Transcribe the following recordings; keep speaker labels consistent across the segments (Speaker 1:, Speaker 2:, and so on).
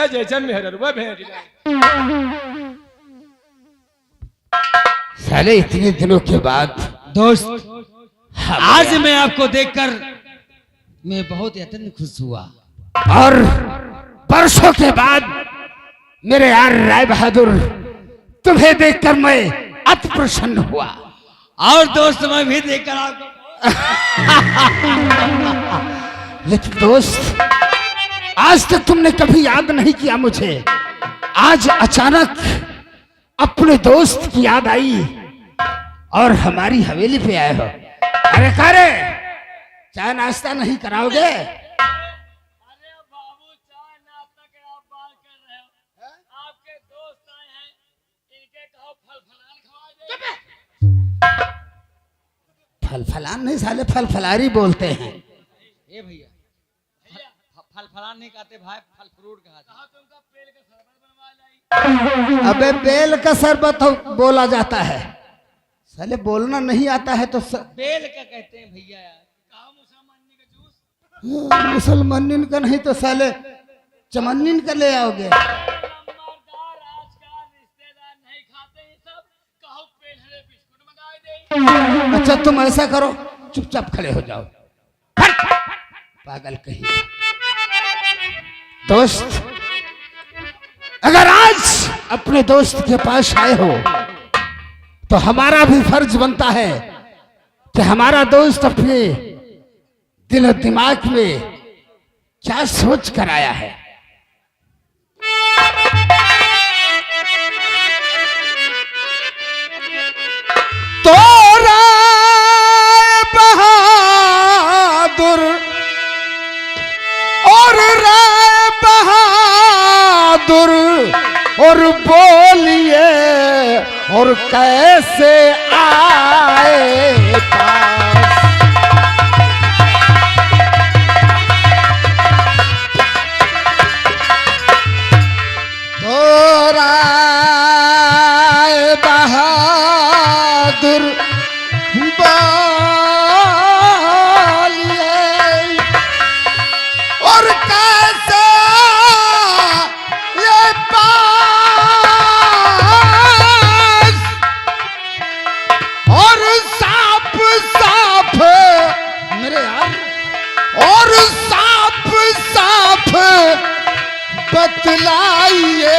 Speaker 1: भैया जैसा मेहररुआ भेज
Speaker 2: साले इतने दिनों के बाद
Speaker 3: दोस्त आज मैं आपको देखकर मैं बहुत अत्यंत खुश हुआ
Speaker 2: और वर्षों के बाद मेरे यार राय बहादुर तुम्हें देखकर मैं अति प्रसन्न हुआ।
Speaker 3: और दोस्त मैं भी देखकर आपको
Speaker 2: लेकिन दोस्त आज तक तुमने कभी याद नहीं किया मुझे। आज अचानक अपने दोस्त की याद आई और हमारी हवेली पे आए हो। अरे कारे चाय नाश्ता नहीं कराओगे?
Speaker 4: अरे बाबू चाय नाश्ता के आप बात कर रहे हो? आपके दोस्त आए हैं, इनके कहो फल फलान खवा दे।
Speaker 2: फल फलान नहीं साले फल फलारी बोलते हैं।
Speaker 3: ए भैया फल फलान नहीं कहते भाई, फल फ्रूट कहते हैं।
Speaker 4: तुमका पेड़ का शरबत बनवा लाई।
Speaker 2: अबे बेल का शरबत बोला जाता है, साले बोलना नहीं आता है तो
Speaker 3: बेल का कहते हैं भैया यार।
Speaker 4: कहा मुसलमानी का जूस।
Speaker 2: मुसलमानिन का नहीं तो साले चमन्निन का ले आओगे।
Speaker 4: नंबरदार आजकल रिश्तेदार नहीं खाते हैं सब, कहो पेड़ बिस्कुट मंगा दे।
Speaker 2: अच्छा तुम ऐसा करो, चुपचाप खड़े हो जाओ। पागल कहीं। दोस्त अगर आज अपने दोस्त के पास आए हो तो हमारा भी फर्ज बनता है कि हमारा दोस्त अपने दिल और दिमाग में क्या सोच कर आया है। तो राय बहादुर और राय बहादुर और बोलिए और कैसे आए पास। तो राय बहादुर बोलिए और कैसे ये पास। और साफ साफ मेरे यार और साफ साफ बतलाइए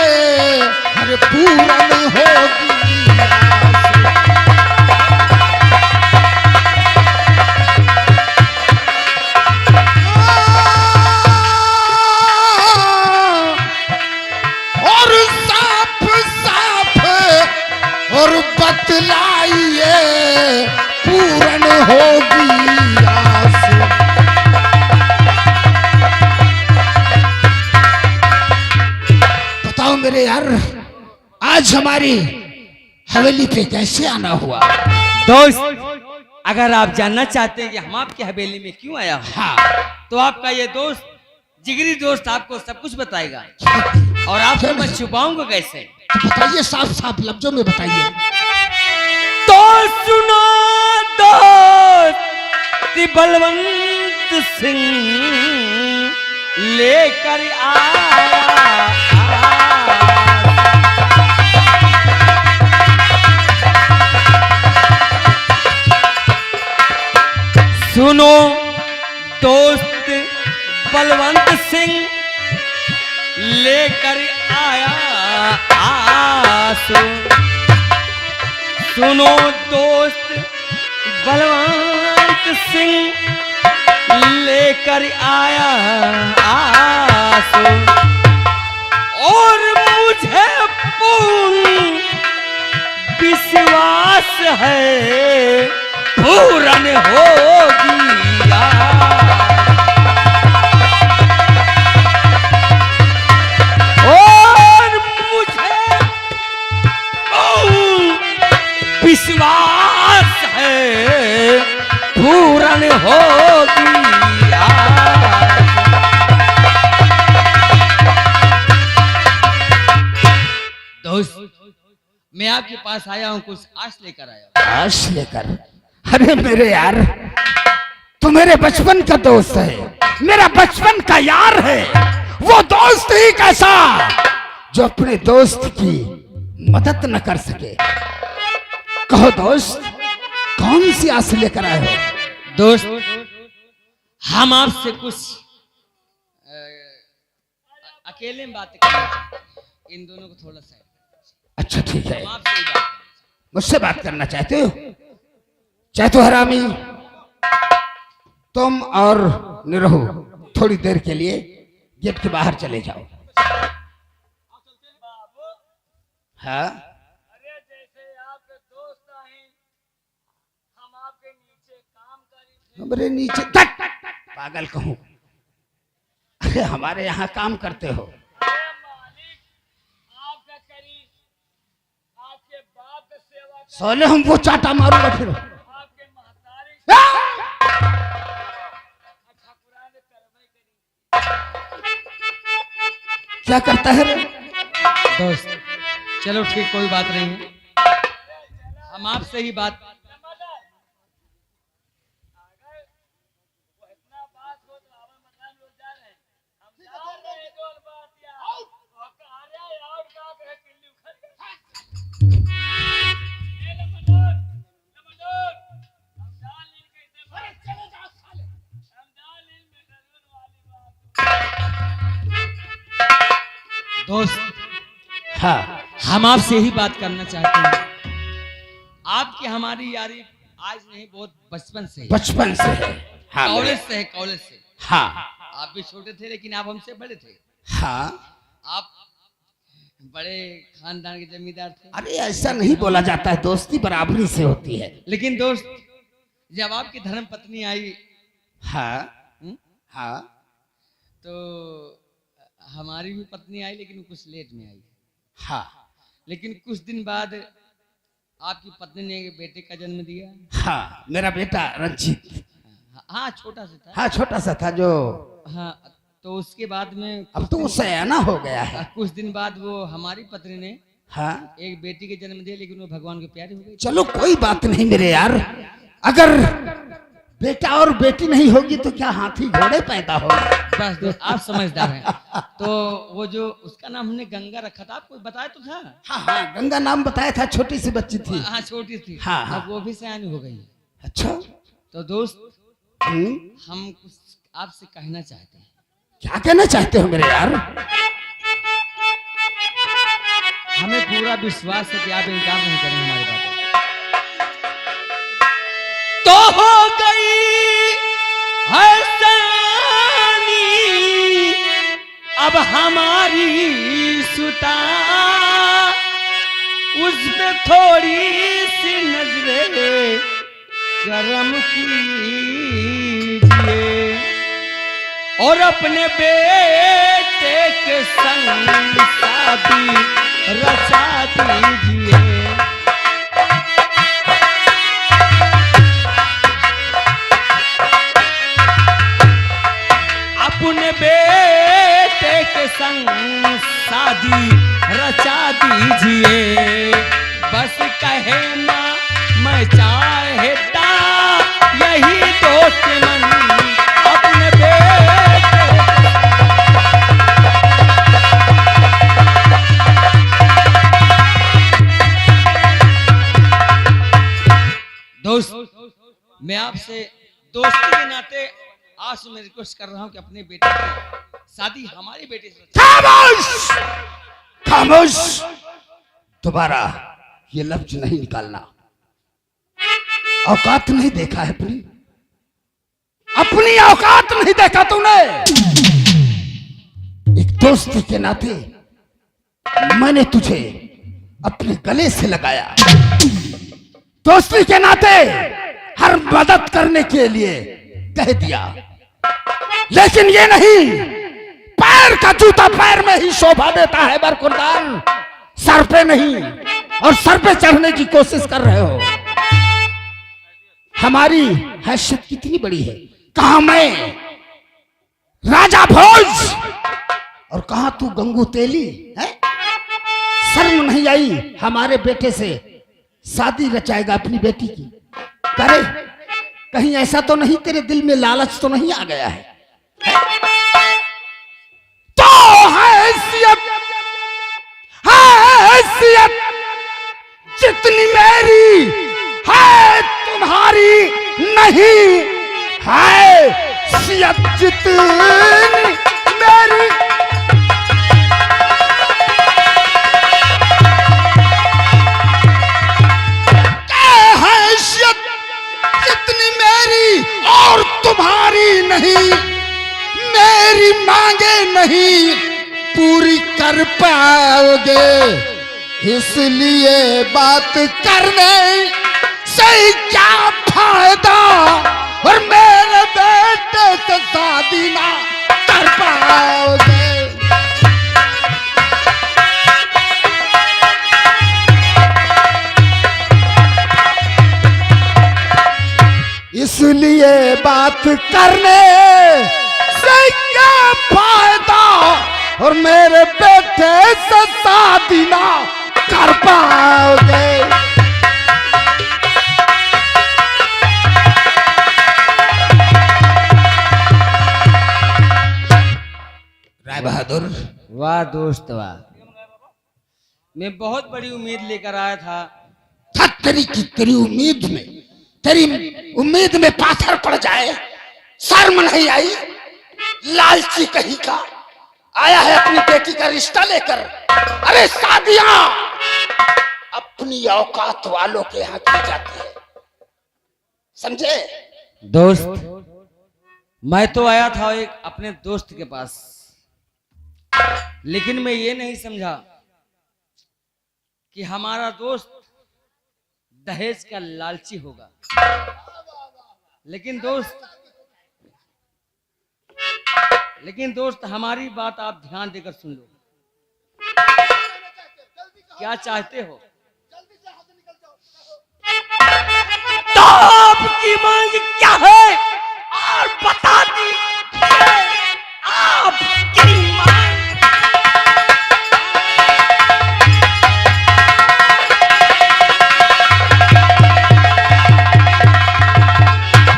Speaker 2: हर पूर्ण होगी। और साफ साफ और बतलाइए पूर्ण होगी आस। बताओ मेरे यार आज हमारी हवेली पे कैसे आना हुआ?
Speaker 3: दोस्त अगर आप जानना चाहते हैं कि हम आपकी हवेली में क्यों आया हूं,
Speaker 2: हाँ
Speaker 3: तो आपका ये दोस्त जिगरी दोस्त आपको सब कुछ बताएगा। और आपको मैं छुपाऊंगा कैसे?
Speaker 2: तो बताइए, साफ साफ लफ्जों में बताइए।
Speaker 3: तो सुनो दोस्त बलवंत सिंह लेकर आया। सुनो दोस्त बलवंत सिंह लेकर आया आंसू। सुनो दोस्त बलवंत सिंह लेकर आया आंसू। और मुझे पूर्ण विश्वास है पूर्ण होगी और मुझे विश्वास है पूर्ण होगी। दोस्त मैं आपके पास आया हूं, कुछ आश लेकर आया हूं।
Speaker 2: आश लेकर? अरे मेरे यार तू मेरे बचपन का दोस्त है, मेरा बचपन का यार है वो दोस्त ही कैसा जो अपने दोस्त की मदद न कर सके। कहो दोस्त, कौन सी आस लेकर आए हो?
Speaker 3: दोस्त, हम आपसे कुछ अकेले में बात करना चाहते हैं। इन दोनों को थोड़ा सा
Speaker 2: अच्छा ठीक है,
Speaker 3: हम आपसे ही बात
Speaker 2: मुझसे बात करना चाहते हो? चाहे तो हरामी, तुम और निरहु थोड़ी देर के लिए गेट के बाहर चले जाओ। हाँ,
Speaker 4: अरे जैसे आपके दोस्त आए, हम आपके नीचे काम करें।
Speaker 2: हमारे नीचे तक पागल कहूं? अरे हमारे यहाँ काम करते हो?
Speaker 4: मालिक आपका करी, आपके बाप का सेवा कर,
Speaker 2: सोले हम वो चाटा मारूंगा फिर।
Speaker 4: आपके महतारी ठाकुरान ने करवाई करी।
Speaker 2: क्या करता है रे?
Speaker 3: दोस्त, चलो ठीक, कोई बात नहीं है। हम आपसे ही बात दोस्त,
Speaker 2: हाँ,
Speaker 3: हम आपसे ही बात करना चाहते हैं। आपकी हमारी यारी आज नहीं, बहुत बचपन से है।
Speaker 2: बचपन से है। हाँ
Speaker 3: कॉलेज से है, कॉलेज से।
Speaker 2: हाँ
Speaker 3: आप भी छोटे थे लेकिन आप हमसे बड़े थे।
Speaker 2: हाँ।
Speaker 3: आप बड़े खानदान के जमींदार थे।
Speaker 2: अरे ऐसा नहीं बोला जाता है, दोस्ती बराबरी से होती है।
Speaker 3: लेकिन दोस्त, जब आपकी धर्म पत्नी आई,
Speaker 2: हाँ हाँ,
Speaker 3: तो हमारी भी पत्नी आई, लेकिन वो कुछ लेट में आई।
Speaker 2: हाँ
Speaker 3: लेकिन कुछ दिन बाद आपकी पत्नी ने एक बेटे का जन्म दिया।
Speaker 2: हाँ, मेरा बेटा रंजीत।
Speaker 3: हाँ, छोटा सा था।
Speaker 2: हाँ, छोटा सा था जो।
Speaker 3: हाँ, तो उसके बाद में
Speaker 2: अब तो वो सयाना हो गया है।
Speaker 3: कुछ दिन बाद वो हमारी पत्नी ने
Speaker 2: हाँ,
Speaker 3: एक बेटी के जन्म दिया, लेकिन वो भगवान के प्यारी हो गई।
Speaker 2: चलो कोई बात नहीं मेरे यार। अगर बेटा और बेटी नहीं होगी तो क्या हाथी घोड़े पैदा होगा?
Speaker 3: बस दोस्त, आप समझदार हैं। तो वो जो उसका नाम हमने गंगा रखा था, आपको बताया तो था।
Speaker 2: हाँ हाँ, गंगा नाम बताया था, छोटी सी बच्ची थी।
Speaker 3: हाँ, छोटी थी।
Speaker 2: हाँ, हाँ।
Speaker 3: अब वो भी सयानी हो गई।
Speaker 2: अच्छा।
Speaker 3: तो दोस्त,
Speaker 2: हम्म,
Speaker 3: हम कुछ आपसे कहना चाहते हैं।
Speaker 2: क्या कहना चाहते हो मेरे यार?
Speaker 3: हमें पूरा विश्वास है कि आप इनकार नहीं करेंगे हमारी बातों का। तो हो गई है सयानी अब हमारी सुता, उस पे थोड़ी सी नजरे करम कीजिए और अपने बेटे के संग शादी रचा दीजिए। अपने बेटे के संग शादी रचा दीजिए। बस कहना मैं चाहता यही दोस्त मन अपने बेटे। दोस्त, मैं आपसे दोस्ती के नाते आज मैं रिक्वेस्ट कर रहा हूं कि अपने बेटे की शादी हमारी बेटी से।
Speaker 2: खामोश, खामोश। दोबारा ये लफ्ज नहीं निकालना। औकात नहीं देखा है अपनी? अपनी औकात नहीं देखा तूने? एक दोस्त के नाते मैंने तुझे अपने गले से लगाया। दोस्ती के नाते हर मदद करने के लिए कह दिया, लेकिन ये नहीं, पैर का जूता पैर में ही शोभा देता है बरकुरदान, सर पे नहीं। और सर पे चढ़ने की कोशिश कर रहे हो। हमारी हैसियत कितनी बड़ी है। कहां मैं राजा भोज और कहां तू गंगू तेली है? शर्म नहीं आई हमारे बेटे से शादी रचाएगा अपनी बेटी की? करे कहीं ऐसा तो नहीं तेरे दिल में लालच तो नहीं आ गया है? तो हैसियत जितनी मेरी है तुम्हारी नहीं, हैसियत जितनी मेरी हैसियत जितनी मेरी और तुम्हारी नहीं, मेरी मांगे नहीं पूरी कर पाओगे, इसलिए बात करने से क्या फायदा, और मेरे बेटे से शादी ना कर पाओगे। इसलिए बात करने से क्या फायदा, और मेरे बेटे से शादी ना कर पाओगे। राय बहादुर,
Speaker 3: वाह दोस्त वाह, मैं बहुत बड़ी उम्मीद लेकर आया था।
Speaker 2: तेरी उम्मीद में, तेरी उम्मीद में पाथर पड़ जाए, शर्म नहीं आई? लालची कहीं का आया है अपनी बेटी का रिश्ता लेकर। अरे शादियां अपनी औकात वालों के यहाँ की जाती है, समझे?
Speaker 3: दोस्त, मैं तो आया था एक अपने दोस्त के पास, लेकिन मैं ये नहीं समझा कि हमारा दोस्त दहेज का लालची होगा। लेकिन दोस्त हमारी बात आप ध्यान देकर सुन लो। क्या चाहते हो? तो आपकी मांग क्या है और बता दीजिए आपकी मांग।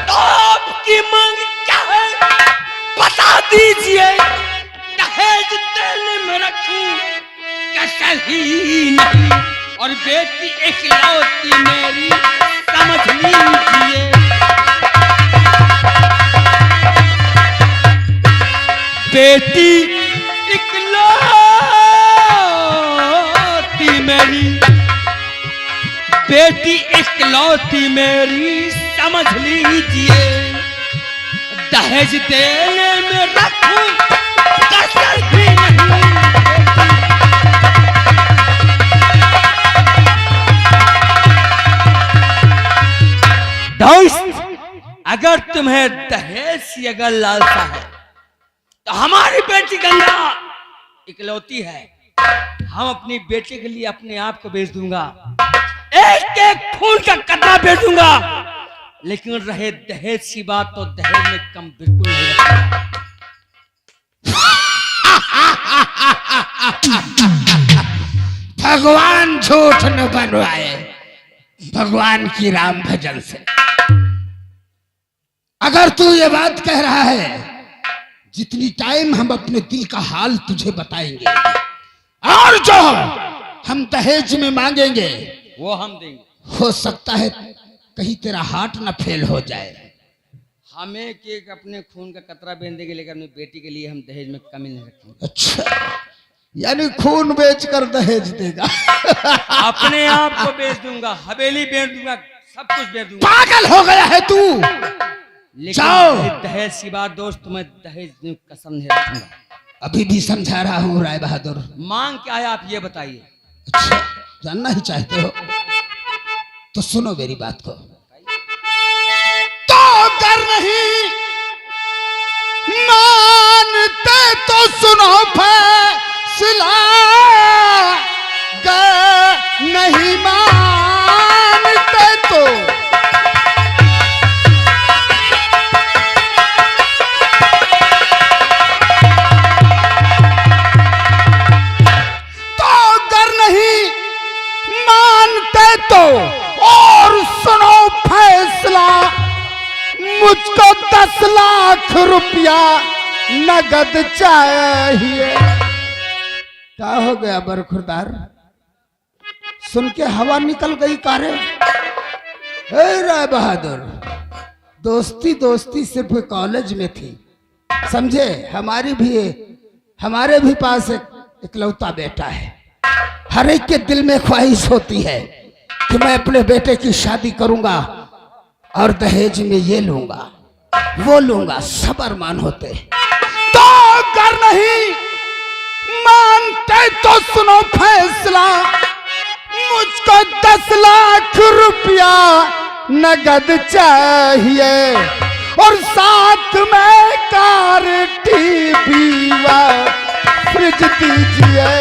Speaker 3: तो आपकी मांग क्या है बता दीजिए, दहेज देने में रखूं कैसे ही नहीं, और बेटी इकलौती मेरी समझ लीजिए। बेटी इकलौती मेरी, बेटी इकलौती मेरी समझ लीजिए, दहेज देने में रखूं कसर भी नहीं। दोस्त, अगर तुम्हें दहेज की अगर लालसा है तो हमारी बेटी गंगा इकलौती है, हम अपनी बेटी के लिए अपने आप को बेच दूंगा, एक एक खून का कतरा बेच दूंगा। लेकिन रहे दहेज की बात, तो दहेज में कम बिल्कुल नहीं रखूंगा।
Speaker 2: भगवान झूठ न बनवाए भगवान की राम भजन से। अगर तू ये बात कह रहा है, जितनी टाइम हम अपने दिल का हाल तुझे बताएंगे, और जो हम दहेज में मांगेंगे
Speaker 3: वो हम देंगे।
Speaker 2: हो सकता है कहीं तेरा हार्ट ना फेल हो जाए।
Speaker 3: हमें एक अपने खून का कतरा बेच देंगे, लेकिन अपनी बेटी के लिए हम दहेज में कमी नहीं रखेंगे।
Speaker 2: अच्छा, यानी खून बेचकर दहेज देगा?
Speaker 3: अपने आप को बेच दूंगा, हवेली बेच दूंगा, सब कुछ बेच दूंगा।
Speaker 2: पागल हो गया है तू?
Speaker 3: लेकिन दहेज की बात दोस्त, मैं दहेज में कसम नहीं रखूंगा।
Speaker 2: अभी भी समझा रहा हूँ राय बहादुर।
Speaker 3: मांग क्या है आप ये बताइए।
Speaker 2: अच्छा, जानना ही चाहते हो तो सुनो मेरी बात को। तो अगर नहीं मानते तो सुनो फैसला, नहीं मानते तो और सुनो फैसला, मुझको 10 लाख रुपया नगद चाहिए। क्या हो गया बरखुरदार? सुन के हवा निकल गई कारे? हे राय बहादुर, दोस्ती दोस्ती सिर्फ कॉलेज में थी, समझे? हमारे भी पास एक इकलौता बेटा है। हर एक के दिल में ख्वाहिश होती है कि मैं अपने बेटे की शादी करूंगा और दहेज में ये लूंगा वो लूंगा, सब अरमान होते हैं। तो अगर नहीं मानते तो सुनो फैसला, मुझको 10 लाख रुपया नगद चाहिए और साथ में कार, टीवी व फ्रिज दीजिए।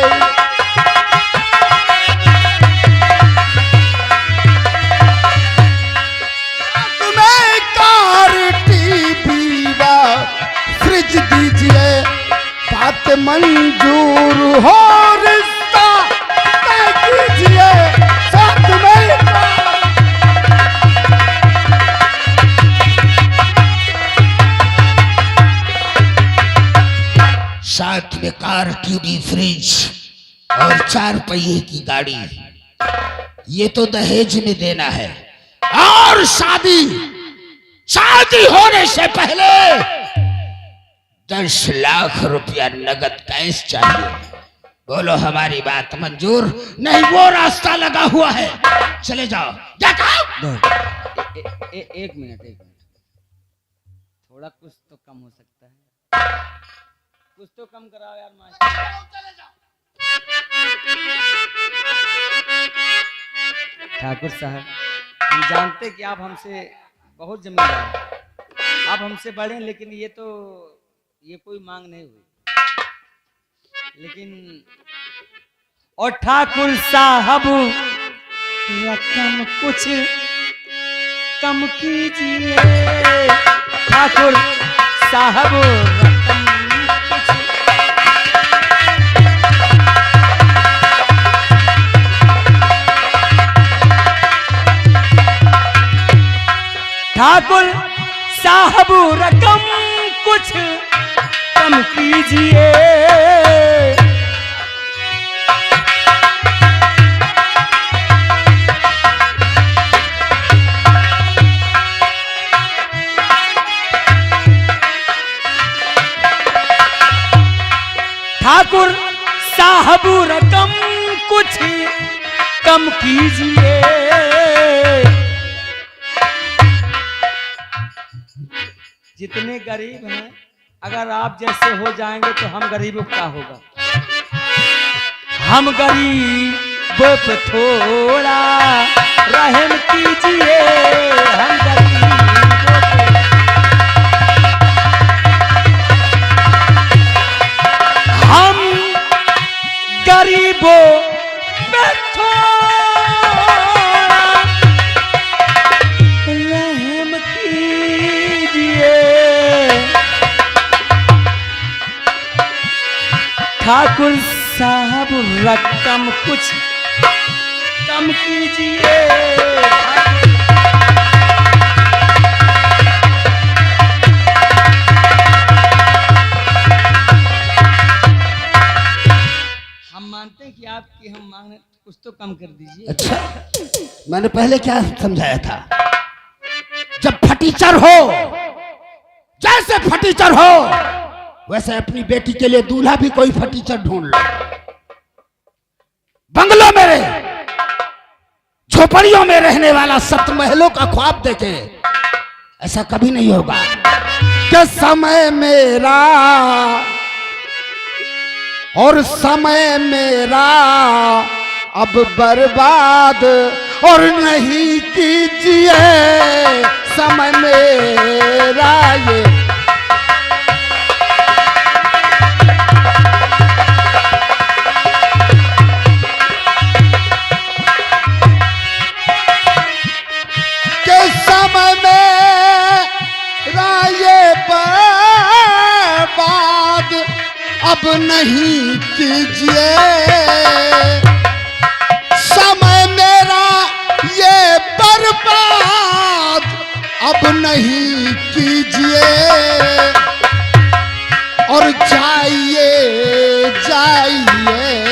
Speaker 2: फ्रिज दीजिए, बात मंजूर हो, रिश्ता तय कीजिए, साथ में कार, टीवी, फ्रिज और 4 पहिए की गाड़ी, ये तो दहेज में देना है। और शादी होने से पहले 10 लाख रुपया नगद कैश चाहिए। बोलो हमारी बात मंजूर? नहीं वो रास्ता लगा हुआ है, चले जाओ।
Speaker 3: एक मिनट, थोड़ा कुछ तो कम हो सकता है, कुछ तो कम कराओ यार मास्टर। ठाकुर साहब, हम जानते कि आप हमसे बहुत जमींदार हैं, आप हमसे बड़े हैं, लेकिन ये कोई मांग नहीं हुई। लेकिन और ठाकुर साहब रकम कुछ कम कीजिए, ठाकुर साहब रकम कुछ। ठाकुर साहब रकम कुछ कम कीजिए, ठाकुर साहब रकम कुछ कम कीजिए। जितने गरीब हैं, अगर आप जैसे हो जाएंगे तो हम गरीबों का होगा। हम गरीबों पे थोड़ा रहम कीजिए, हम गरीबों पे। हम गरीबों पे थोड़ा रहम कीजिए, ठाकुर साहब रकम कुछ कम कीजिए। हम मानते हैं कि आपकी हम मांग कुछ तो कम कर दीजिए।
Speaker 2: अच्छा, मैंने पहले क्या समझाया था? जब फटीचर हो, जैसे फटीचर हो वैसे अपनी बेटी के लिए दूल्हा भी कोई फटीचर ढूंढ लो। बंगलों में रहे, झोपड़ियों में रहने वाला 7 महलों का ख्वाब देखे, ऐसा कभी नहीं होगा। कि समय मेरा और समय मेरा अब बर्बाद और नहीं कीजिए, समय मेरा ये अब नहीं कीजिए, समय मेरा ये बर्बाद अब नहीं कीजिए। और जाइए जाइए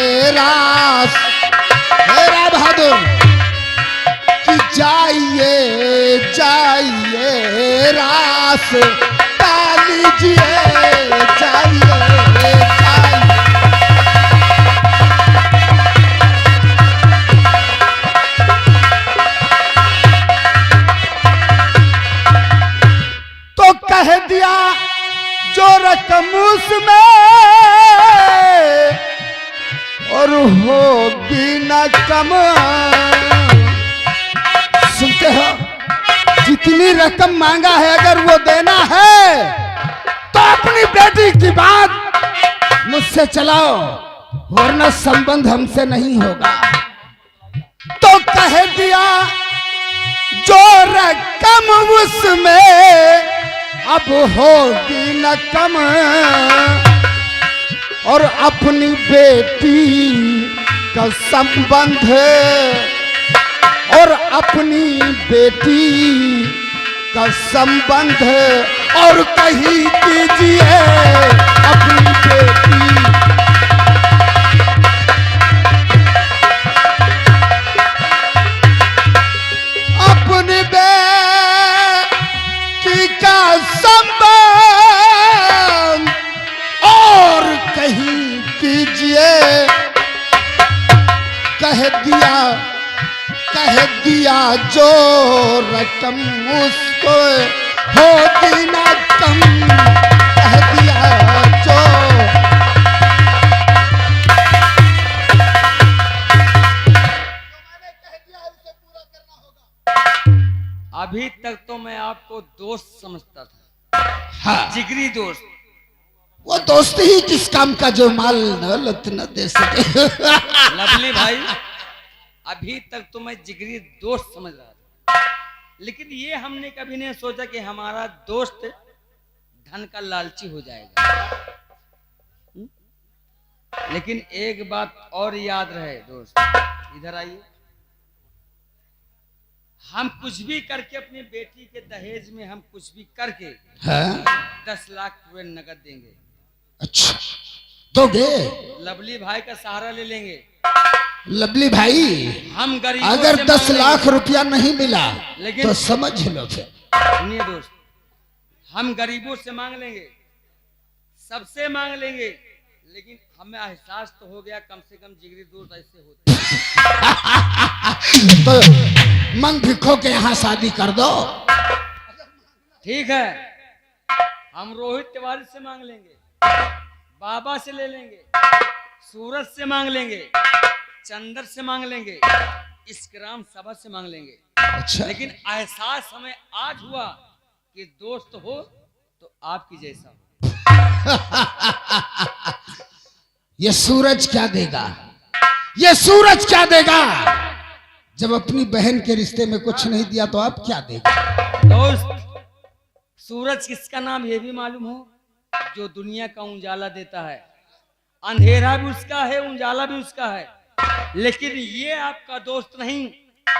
Speaker 2: लीजिए जाइए जाइए। तो कह दिया जो रकम उसमें और होगी न कम। सुनते हो, जितनी रकम मांगा है अगर वो देना है तो अपनी बेटी की बात मुझसे चलाओ, वरना संबंध हमसे नहीं होगा। तो कह दिया जो रकम उसमें अब होगी न कम और अपनी बेटी का संबंध और अपनी बेटी का संबंध और कहीं कीजिए अपनी बेटी। अपनी बेटी का संबंध और कहीं कीजिए। कह दिया जो रकम उसको होगी ना कम। कह दिया जो मैंने कह दिया है उसे पूरा करना होगा।
Speaker 3: अभी तक तो मैं आपको दोस्त समझता था,
Speaker 2: हाँ,
Speaker 3: जिगरी दोस्त।
Speaker 2: वो दोस्त ही किस काम का जो माल दौलत न दे सके।
Speaker 3: लवली भाई, अभी तक तो मैं जिगरी दोस्त समझ रहा था, लेकिन ये हमने कभी नहीं सोचा कि हमारा दोस्त धन का लालची हो जाएगा। लेकिन एक बात और याद रहे दोस्त, इधर आइए। हम कुछ भी करके अपनी बेटी के दहेज में हम कुछ भी करके
Speaker 2: हाँ?
Speaker 3: 10 लाख रुपए नगद देंगे।
Speaker 2: अच्छा, दोगे?
Speaker 3: लवली भाई का सहारा ले लेंगे।
Speaker 2: लवली भाई,
Speaker 3: हम गरीबों
Speaker 2: अगर
Speaker 3: से
Speaker 2: 10
Speaker 3: मांग
Speaker 2: लाख
Speaker 3: लेंगे।
Speaker 2: रुपया नहीं मिला
Speaker 3: लेकिन
Speaker 2: तो समझ लो फिर।
Speaker 3: सुनिए दोस्त, हम गरीबों से मांग लेंगे, सबसे मांग लेंगे, लेकिन हमें एहसास तो हो गया कम से कम जिगरी दोस्त ऐसे होते हैं।
Speaker 2: तो मंग भिखो के यहाँ शादी कर दो।
Speaker 3: ठीक है, हम रोहित तिवारी से मांग लेंगे, बाबा से ले लेंगे, सूरज से मांग लेंगे, चंदर से मांग लेंगे, इस ग्राम सभा से मांग लेंगे।
Speaker 2: अच्छा,
Speaker 3: लेकिन एहसास हमें आज हुआ कि दोस्त हो तो आपकी जैसा हो।
Speaker 2: ये सूरज क्या देगा? ये सूरज क्या देगा? जब अपनी बहन के रिश्ते में कुछ नहीं दिया तो आप क्या देगा?
Speaker 3: दोस्त, सूरज किसका नाम ये भी मालूम हो? जो दुनिया का उजाला देता है। अंधेरा भी उसका है, उजाला भी उसका है। लेकिन ये आपका दोस्त नहीं,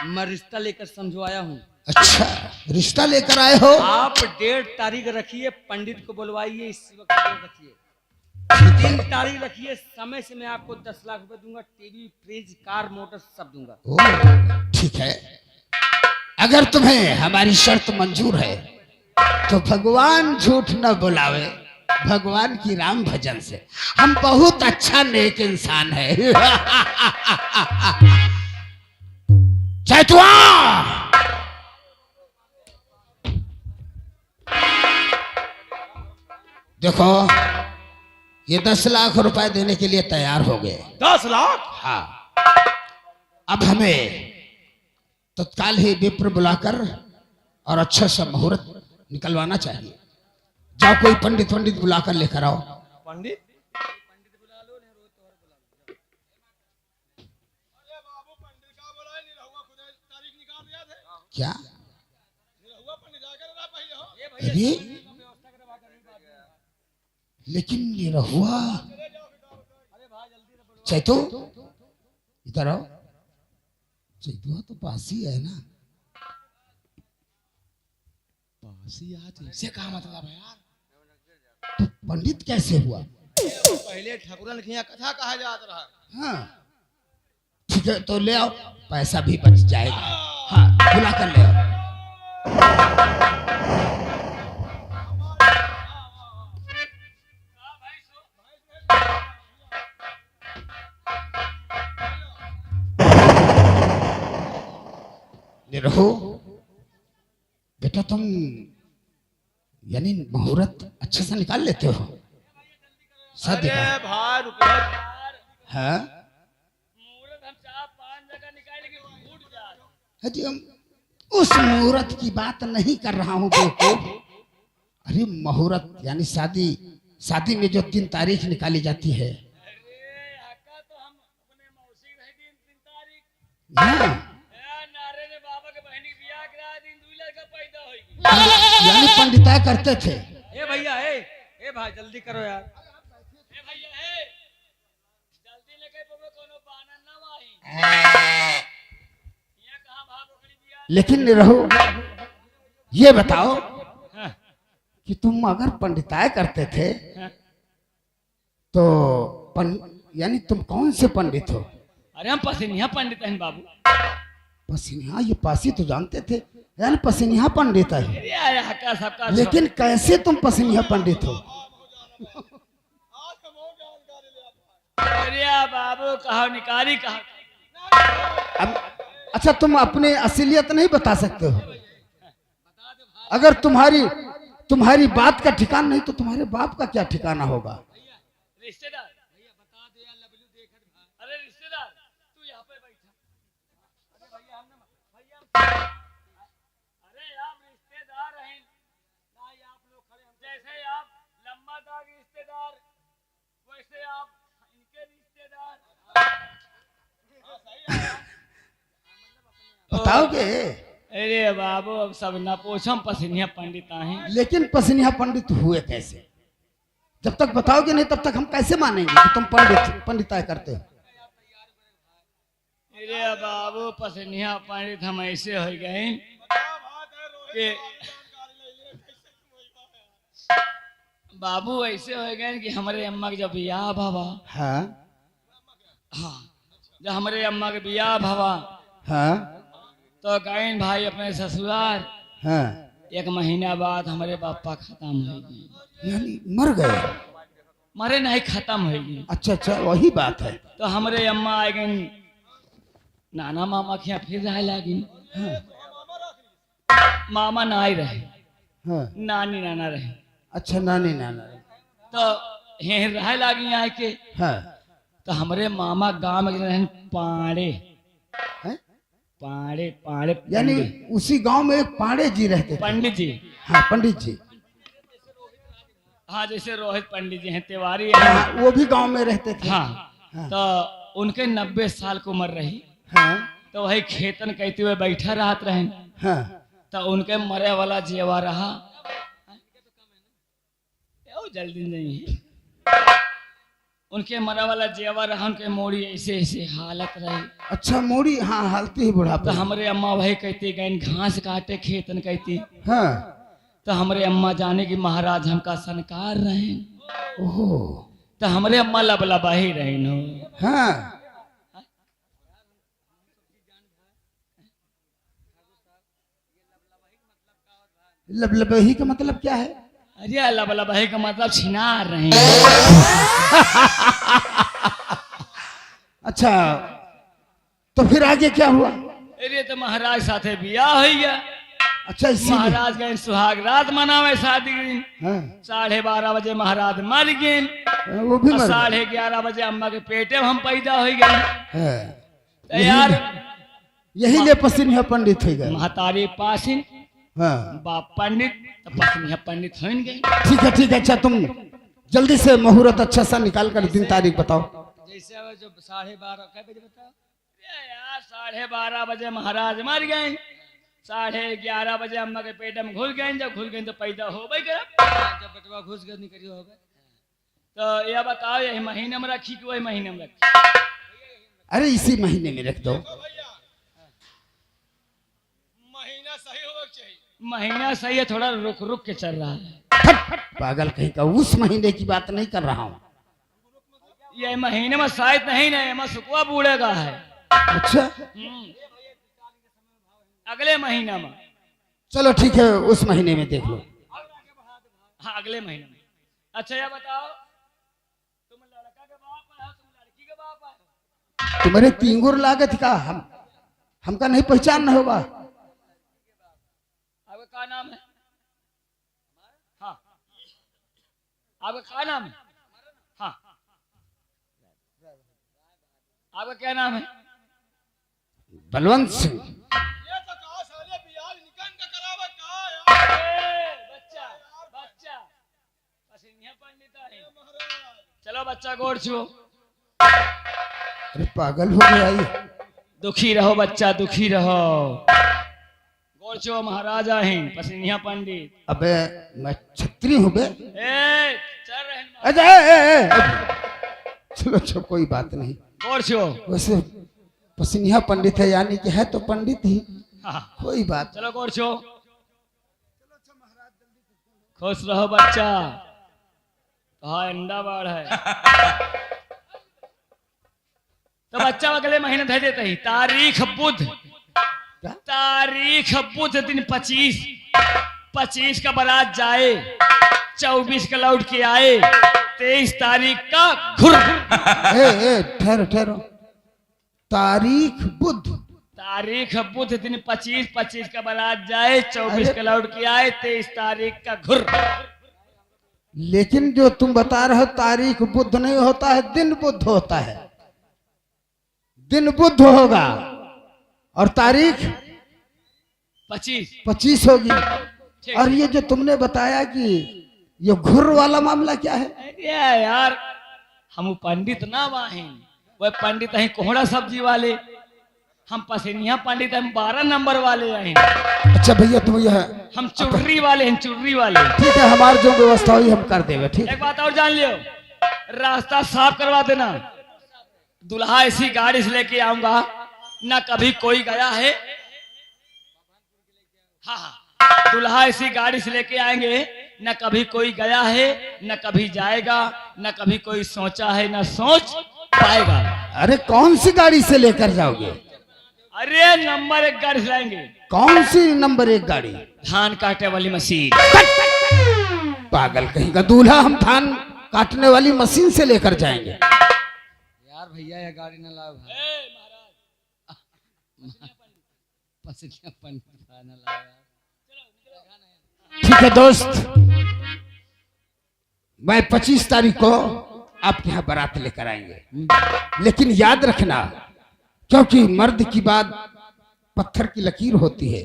Speaker 3: मैं रिश्ता लेकर समझो आया हूँ।
Speaker 2: अच्छा, रिश्ता लेकर आए हो?
Speaker 3: आप डेट तारीख रखिए, पंडित को बुलवाइए, इसी वक्त डेट रखिए, 3 तारीख रखिए। समय से मैं आपको 10 लाख रुपए दूंगा, टीवी, फ्रिज, कार, मोटर सब दूंगा।
Speaker 2: ओ, ठीक है। अगर तुम्हें हमारी शर्त मंजूर है तो भगवान झूठ न बुलावे, भगवान की राम भजन से हम बहुत अच्छा नेक इंसान है। चैतुआ, देखो ये 10 लाख रुपए देने के लिए तैयार हो गए।
Speaker 3: 10 लाख?
Speaker 2: हाँ, अब हमें तत्काल ही विप्र बुलाकर और अच्छा सा मुहूर्त निकलवाना चाहिए। जाओ कोई पंडित बुलाकर लेकर आओ।
Speaker 3: पंडित?
Speaker 4: बुला लो, नहीं रोहित तिवारी बुला लो। अरे बाबू, पंडित का बोला है, निरहुआ खुद तारीख निकाल दिया थे।
Speaker 2: क्या?
Speaker 4: निरहुआ पंडित जाकर रहा पहले हो।
Speaker 2: अरे लेकिन ये रहुआ चैतू, इधर आओ। चैतुआ तो पासी है ना? पासी आज ऐसे कहा मतलब है यार? तो पंडित कैसे हुआ?
Speaker 4: पहले ठाकुरन के यहाँ कथा कहा जाता रहा।
Speaker 2: हाँ, ठीक है, तो ले आओ, पैसा भी बच जाएगा। हाँ, बुला कर ले आओ। निरहो बेटा, तुम यानी मुहूर्त अच्छे से निकाल लेते हो शादी का?
Speaker 4: अरे भाई रुको यार,
Speaker 2: हाँ
Speaker 4: मुहूर्त हम 4-5 जगह निकाले कि फूट जाए।
Speaker 2: अजी, हम उस मुहूर्त की बात नहीं कर रहा हूँ बेवकूफ। अरे मुहूर्त यानी शादी, शादी में जो 3 तारीख निकाली जाती है।
Speaker 4: अरे हक्का तो हम अपने मौसी रह दिन 3 तारीख
Speaker 2: हाँ,
Speaker 4: नारे ने बाबा के बहनी बियाह करा दिन 2 लड़का पैदा होगी।
Speaker 2: यानी पंडिताई करते थे।
Speaker 3: ए भैया, ए भाई जल्दी करो यार।
Speaker 4: ए भैया हे जल्दी लेके पवे कोनो बहाना ना माही। यहाँ कहां भाग ओकरी बियाह।
Speaker 2: लेकिन निरहो ये बताओ
Speaker 3: हाँ,
Speaker 2: कि तुम अगर पंडिताई करते थे
Speaker 3: हाँ।
Speaker 2: तो यानी तुम कौन से पंडित हो?
Speaker 3: अरे हम पसनिया पंडित हैं बाबू।
Speaker 2: पसीनिया, ये पासी तो जानते थे, यानी पसीनिया पंडित है।
Speaker 3: अरे यार हक्का सबका
Speaker 2: लेकिन कैसे तुम पसीनिया पंडित हो?
Speaker 4: अरे बाबू कहा निकारी कहा।
Speaker 2: अब अच्छा, तुम अपने असलियत नहीं बता सकते हो? अगर तुम्हारी बात का ठिकाना नहीं तो तुम्हारे बाप का क्या ठिकाना होगा?
Speaker 4: रिश्तेदार भैया बता दे यार, लबलू देखत भाई। अरे रिश्तेदार तू यहाँ पे बैठा। अरे भैया हमने भैया अरे आप रिश्तेदार हैं ना, ये आप लोग खड़े हैं जैसे आप लंबा दाग रिश्तेदार वैसे आप इनके रिश्तेदार।
Speaker 2: बताओगे?
Speaker 4: अरे बाबू अब सब ना पूछो, पसनिया पंडित हैं।
Speaker 2: लेकिन पसीनिया पंडित हुए कैसे? जब तक बताओगे नहीं तब तक हम कैसे मानेंगे कि तुम पंडिताई करते हो?
Speaker 4: अरे बाबू पसनिया पंडित हम ऐसे हो गए कि बाबू ऐसे हो गए कि हमारे अम्मा के जब बियाह भवा,
Speaker 2: हाँ
Speaker 4: हाँ जब हमारे अम्मा के बियाह भवा
Speaker 2: हाँ
Speaker 4: तो गए भाई अपने ससुराल।
Speaker 2: हाँ,
Speaker 4: 1 महीना बाद हमारे पापा खत्म हो गए।
Speaker 2: यानी मर गए?
Speaker 4: मरे नहीं, खत्म हो गए।
Speaker 2: अच्छा अच्छा, वही बात है।
Speaker 4: तो हमारे अम्मा आ गई नाना मामा के यहाँ फिर रह लगी।
Speaker 2: हाँ
Speaker 4: मामा ना ही रहे,
Speaker 2: हाँ,
Speaker 4: नानी नाना रहे।
Speaker 2: अच्छा, नानी नाना।
Speaker 4: तो यहीं रह लगी यहाँ के।
Speaker 2: हाँ,
Speaker 4: तो हमारे मामा गांव में रहन पाड़े
Speaker 2: हैं?
Speaker 4: पाड़े पाड़े
Speaker 2: यानी उसी गांव में एक पांडे जी रहते थे।
Speaker 4: पंडित जी।
Speaker 2: हाँ, पंडित जी।
Speaker 4: हाँ जैसे रोहित पंडित जी हैं, तिवारी हैं।
Speaker 2: हाँ, वो भी गांव में रहते थे।
Speaker 4: हाँ
Speaker 2: हाँ।
Speaker 4: तो उनके 90 साल की उम्र रही।
Speaker 2: हाँ
Speaker 4: तो वही खेतन कहते हुए बैठा रहत रहे।
Speaker 2: हाँ,
Speaker 4: तो उनके मरे वाला जेवा रहा। ओ, जल्दी नहीं है। उनके मरे वाला जेवा रहा, उनके मोड़ी ऐसे ऐसे हालत रही।
Speaker 2: अच्छा, मोड़ी, हाँ, हालती ही
Speaker 4: तो
Speaker 2: बुढ़ापा।
Speaker 4: हमारे अम्मा वही कहती गए घास काटे खेतन कहती।
Speaker 2: हाँ,
Speaker 4: तो हमारे अम्मा जाने की महाराज हमका संकार रहे।
Speaker 2: ओहो,
Speaker 4: तो हमारे अम्मा लबलबा ही रहे नो।
Speaker 2: हाँ, लबलबही का मतलब क्या है?
Speaker 4: अरे लबलबा का मतलब छिनार रहे।
Speaker 2: अच्छा, तो फिर आगे क्या हुआ?
Speaker 4: अरे तो महाराज साथे बियाह हो गया।
Speaker 2: अच्छा, इसीलिए।
Speaker 4: महाराज गए सुहाग रात मनावे शादी के दिन।
Speaker 2: हाँ,
Speaker 4: 12:30 बजे महाराज मर गए।
Speaker 2: वो भी मर गए।
Speaker 4: 11:30 बजे अम्मा के पेटे में हम पैदा हो गए।
Speaker 2: हाँ,
Speaker 4: तो यार
Speaker 2: यही ले पसीनिया पंडित हो गए।
Speaker 4: महतारी पासिन
Speaker 2: हाँ,
Speaker 4: बाप पंडित तो पत्नी पंडित हो गए।
Speaker 2: ठीक है ठीक है। अच्छा, तुम जल्दी से मुहूर्त अच्छा सा निकाल कर दिन तारीख बताओ।
Speaker 4: जैसे अब जो 12:30 कै बजे बताओ यार, 12:30 बजे महाराज मर गए। 11:30 बजे अम्मा के पेट में घुस गए। जब घुस गए तो पैदा हो गए। जब बटवा घुस गए निकली हो गए। तो यह बताओ यही महीने में रखी कि वही महीने में रखी?
Speaker 2: अरे इसी महीने में रख दो।
Speaker 4: महीना सही होगा चाहिए। महीना सही है, थोड़ा रुक रुक के चल रहा है।
Speaker 2: पागल कहीं का, उस महीने की बात नहीं कर रहा हूँ।
Speaker 4: ये महीने में शायद नहीं मैं सुखवा बूढ़ेगा है।
Speaker 2: अच्छा,
Speaker 4: अगले महीना में।
Speaker 2: चलो ठीक है, उस महीने में देख लो।
Speaker 4: हाँ अगले महीने में। अच्छा ये बताओ तुम लड़का के बाप है तुम लड़की के बाप है?
Speaker 2: तुम्हारे तींगुर लागत का हमका नहीं पहचान न होगा।
Speaker 4: क्या नाम है? हाँ, आपका क्या नाम है? हाँ, आपका क्या नाम है?
Speaker 2: बलवंत सिंह।
Speaker 4: बच्चा बच्चा पसीनिया पंडित है। चलो बच्चा गोड़ छुओ।
Speaker 2: अरे पागल हो गया ये।
Speaker 4: दुखी रहो बच्चा, दुखी रहो। गोड़ छुओ, महाराजा हैं पसीनिया पंडित।
Speaker 2: अबे मैं छत्री हूँ बे।
Speaker 4: चल रहे हैं।
Speaker 2: अच्छा चलो अच्छा कोई बात नहीं।
Speaker 4: गोड़ छुओ।
Speaker 2: वैसे पसनिया पंडित है यानी कि है तो पंडित ही।
Speaker 4: हाँ,
Speaker 2: कोई बात।
Speaker 4: चलो गोड़ छुओ। खुश रहो बच्चा। कहा अंडा बाढ़ है। तो बच्चा अगले महीने भेज देते ही। तारीख बुध, तारीख बुध दिन 25 का बारात जाए, 24 का लौट के आए, 23 तारीख का घुर।
Speaker 2: ठहरो ठहरो। तारीख बुध,
Speaker 4: तारीख बुध दिन 25 का बारात जाए, 24 का लौट के आए, 23 तारीख का घुर।
Speaker 2: लेकिन जो तुम बता रहे हो तारीख बुध नहीं होता है, दिन बुध होता है। दिन बुध होगा और तारीख 25 होगी। और ये जो तुमने बताया कि ये घुर वाला मामला क्या है?
Speaker 4: अरे यार हम पंडित ना वाहें, वह पंडित हैं कोहड़ा सब्जी वाले। हम पसीनिया पंडित हैं 12 नंबर वाले हैं।
Speaker 2: अच्छा भैया तुम यह
Speaker 4: हम चुर्री वाले हैं, चुर्री वाले।
Speaker 2: ठीक है, हमारी जो व्यवस्था हुई हम कर देंगे। ठीक।
Speaker 4: एक बात और जान लियो, रास्ता साफ करवा देना। दुल्हा ऐसी गाड़ी से लेके आऊंगा ना कभी कोई गया है। हाँ, दुल्हा ऐसी गाड़ी से लेके आएंगे न कभी कोई गया है, न कभी जाएगा, न कभी कोई सोचा है, न सोच पाएगा।
Speaker 2: अरे कौन सी गाड़ी से लेकर जाओगे?
Speaker 4: अरे नंबर 1 गाड़ी से लाएंगे।
Speaker 2: कौन सी नंबर 1 गाड़ी?
Speaker 4: धान काटे वाली मशीन।
Speaker 2: पागल कहीं का। दूल्हा हम धान काटने वाली मशीन से लेकर जाएंगे?
Speaker 3: यार भैया ये गाड़ी ना लाओ भाई। पसीनिया पंडित ना लाओ यार।
Speaker 2: ठीक है दोस्त, मैं 25 तारीख को आपके यहाँ बारात लेकर आएंगे। लेकिन याद रखना, क्योंकि मर्द की बात पत्थर की लकीर होती है।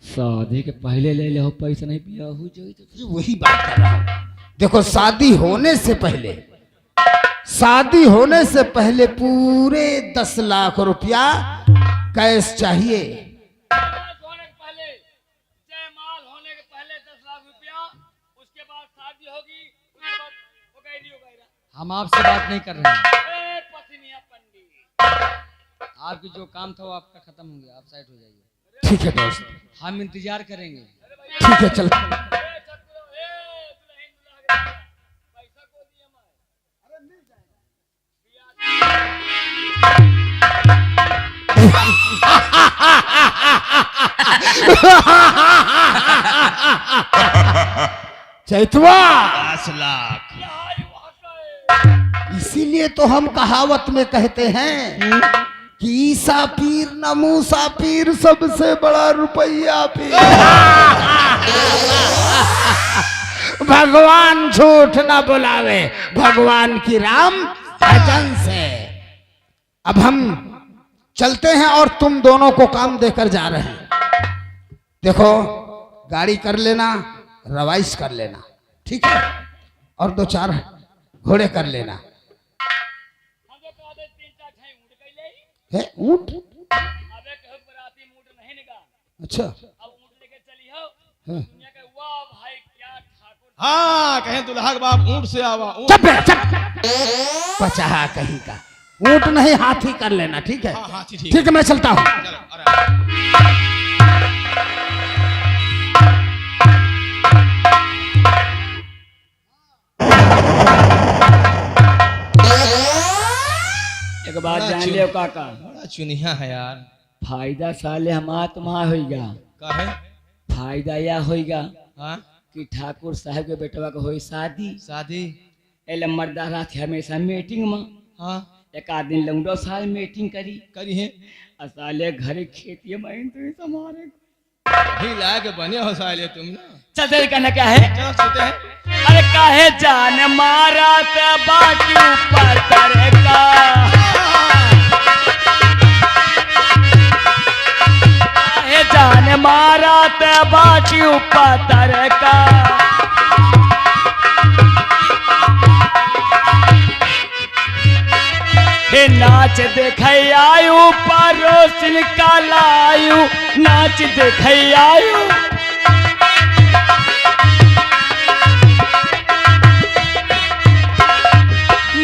Speaker 4: शादी के पहले ले लो पैसा नहीं पिया हो जो
Speaker 2: तो वही बात कर रहा हूँ। देखो शादी होने से पहले पूरे 10 लाख रुपया कैश चाहिए।
Speaker 3: हम आपसे बात नहीं कर रहे हैं। आपकी जो काम था वो आपका खत्म हो गया, आप साइड हो जाइए।
Speaker 2: ठीक है दोस्त,
Speaker 3: हम इंतजार करेंगे।
Speaker 2: ठीक है चल। चैतवा
Speaker 3: 10 लाख।
Speaker 2: इसीलिए तो हम कहावत में कहते हैं कि ईसा पीर न मूसा पीर, सबसे बड़ा रुपया पीर। भगवान झूठ न बुलावे, भगवान की राम भजन से। अब हम चलते हैं और तुम दोनों को काम देकर जा रहे हैं। देखो गाड़ी कर लेना, रवाइश कर लेना, ठीक है? और 2-4 घोड़े कर लेना। है ऊंट? अच्छा
Speaker 1: हाँ, कहें दुल्हा के बाप ऊंट से आवा।
Speaker 2: चुप रह, चुप। पचाहा कहीं का। ऊंट नहीं हाथी कर लेना, ठीक है?
Speaker 1: हाँ, हाथी ठीक
Speaker 2: ठीक है, मैं चलता हूँ।
Speaker 1: चलो, अरे।
Speaker 4: एक बात जान लियो काका,
Speaker 1: बड़ा चुनिया है यार।
Speaker 4: फायदा साले हमारा तुम्हारा होगा।
Speaker 1: काहे?
Speaker 4: फायदा या होगा
Speaker 1: हाँ?
Speaker 4: कि ठाकुर साहब के बेटवा को होई शादी।
Speaker 1: शादी?
Speaker 4: एले मर्दा रात हमेशा मीटिंग में।
Speaker 1: हाँ?
Speaker 4: एक आदमी लौंडो साल मीटिंग करी
Speaker 1: करी है?
Speaker 4: साले घरे खेती में तो हमारे
Speaker 1: ही ला के बने हो साले तुम ना।
Speaker 3: चल तेरे कहना क्या है?
Speaker 1: चलो चलते हैं।
Speaker 4: अरे काहे जान मारा ते बाकी ऊपर का काहे जान मारा ते बाकी ऊपर का हे नाच देख आयु परोसिन का लायु नाच देख आयु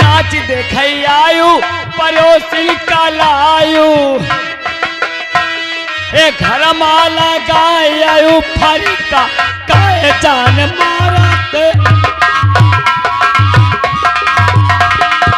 Speaker 4: नाच देख आयु परोसिन का लायु हे घर माला गाय आयु फरिका काहे जान मारा ते